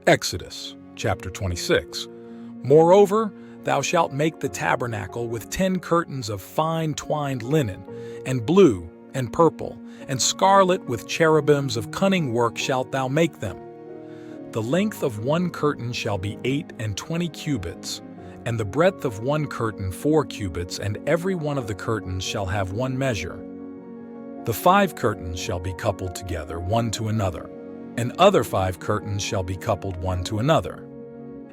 Exodus chapter 26. Moreover, thou shalt make the tabernacle with 10 curtains of fine twined linen, and blue, and purple, and scarlet with cherubims of cunning work shalt thou make them. The length of one curtain shall be 28 cubits, and the breadth of one curtain 4 cubits, and every one of the curtains shall have one measure. The 5 curtains shall be coupled together one to another, and other 5 curtains shall be coupled one to another.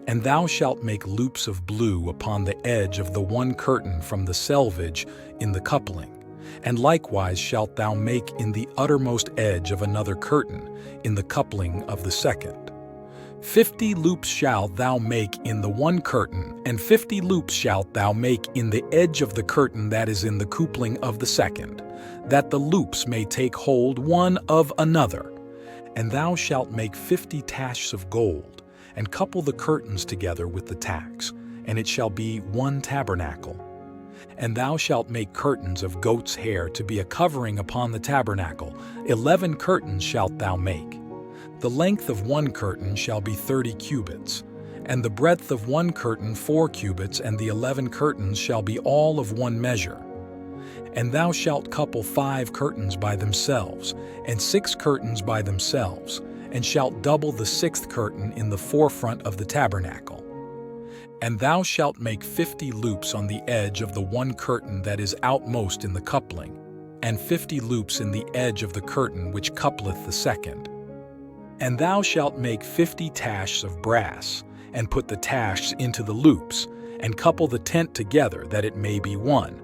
And thou shalt make loops of blue upon the edge of the one curtain from the selvage in the coupling, and likewise shalt thou make in the uttermost edge of another curtain in the coupling of the second. 50 loops shalt thou make in the one curtain, and 50 loops shalt thou make in the edge of the curtain that is in the coupling of the second, that the loops may take hold one of another. And thou shalt make 50 tashs of gold, and couple the curtains together with the tacks, and it shall be one tabernacle. And thou shalt make curtains of goat's hair to be a covering upon the tabernacle. 11 curtains shalt thou make. The length of one curtain shall be 30 cubits, and the breadth of one curtain 4 cubits, and the 11 curtains shall be all of one measure. And thou shalt couple 5 curtains by themselves, and 6 curtains by themselves, and shalt double the 6th curtain in the forefront of the tabernacle. And thou shalt make 50 loops on the edge of the one curtain that is outmost in the coupling, and 50 loops in the edge of the curtain which coupleth the second. And thou shalt make 50 tashs of brass, and put the tashs into the loops, and couple the tent together that it may be one.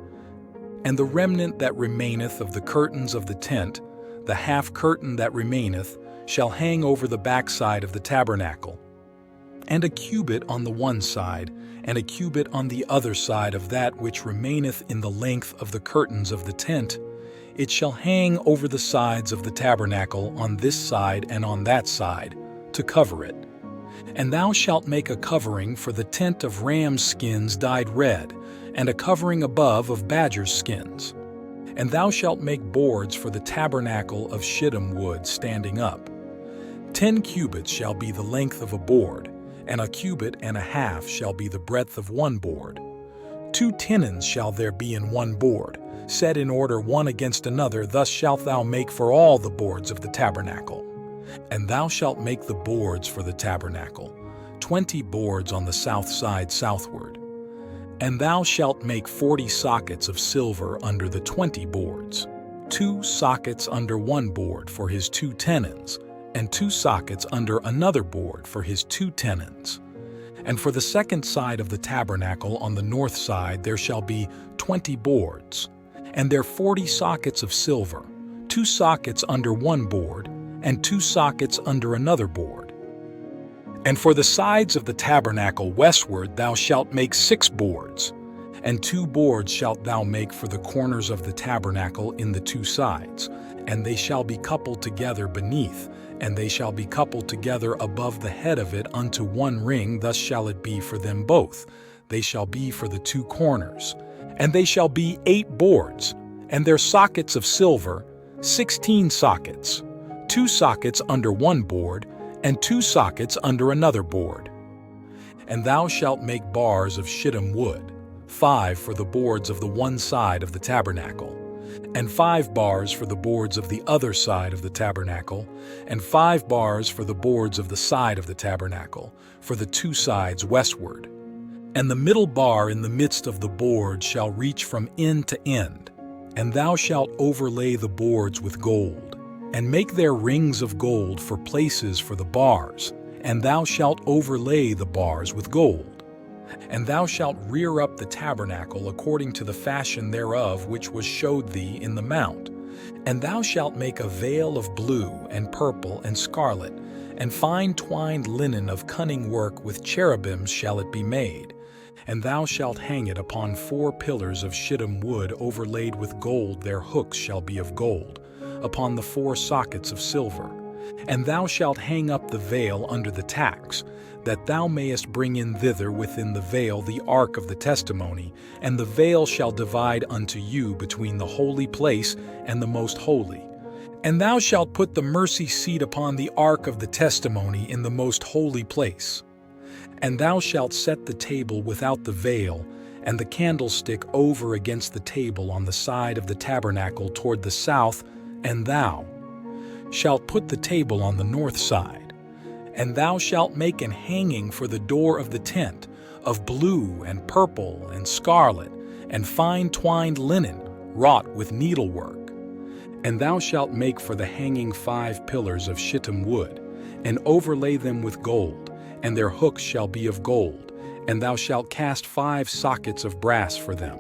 And the remnant that remaineth of the curtains of the tent, the half curtain that remaineth, shall hang over the backside of the tabernacle. And a cubit on the one side, and a cubit on the other side of that which remaineth in the length of the curtains of the tent, it shall hang over the sides of the tabernacle on this side and on that side, to cover it. And thou shalt make a covering for the tent of ram's skins dyed red, and a covering above of badger's skins. And thou shalt make boards for the tabernacle of shittim wood standing up. 10 cubits shall be the length of a board, and a cubit and a half shall be the breadth of one board. 2 tenons shall there be in one board, set in order one against another. Thus shalt thou make for all the boards of the tabernacle. And thou shalt make the boards for the tabernacle, 20 boards on the south side southward. And thou shalt make 40 sockets of silver under the 20 boards, 2 sockets under one board for his 2 tenons, and 2 sockets under another board for his 2 tenons. And for the second side of the tabernacle on the north side there shall be 20 boards, and there 40 sockets of silver, 2 sockets under one board, and 2 sockets under another board. And for the sides of the tabernacle westward thou shalt make 6 boards, and 2 boards shalt thou make for the corners of the tabernacle in the 2 sides, and they shall be coupled together beneath, and they shall be coupled together above the head of it unto one ring. Thus shall it be for them both. They shall be for the 2 corners. And they shall be 8 boards, and their sockets of silver, 16 sockets, 2 sockets under one board, and 2 sockets under another board. And thou shalt make bars of shittim wood, 5 for the boards of the one side of the tabernacle, and 5 bars for the boards of the other side of the tabernacle, and 5 bars for the boards of the side of the tabernacle, for the 2 sides westward. And the middle bar in the midst of the board shall reach from end to end. And thou shalt overlay the boards with gold, and make their rings of gold for places for the bars, and thou shalt overlay the bars with gold. And thou shalt rear up the tabernacle according to the fashion thereof which was showed thee in the mount. And thou shalt make a veil of blue and purple and scarlet, and fine twined linen of cunning work with cherubims shall it be made. And thou shalt hang it upon 4 pillars of shittim wood overlaid with gold. Their hooks shall be of gold, upon the 4 sockets of silver. And thou shalt hang up the veil under the tacks, that thou mayest bring in thither within the veil the ark of the testimony, and the veil shall divide unto you between the holy place and the most holy. And thou shalt put the mercy seat upon the ark of the testimony in the most holy place. And thou shalt set the table without the veil, and the candlestick over against the table on the side of the tabernacle toward the south, and thou shalt put the table on the north side. And thou shalt make an hanging for the door of the tent, of blue and purple and scarlet, and fine twined linen, wrought with needlework. And thou shalt make for the hanging 5 pillars of shittim wood, and overlay them with gold, and their hooks shall be of gold, and thou shalt cast 5 sockets of brass for them.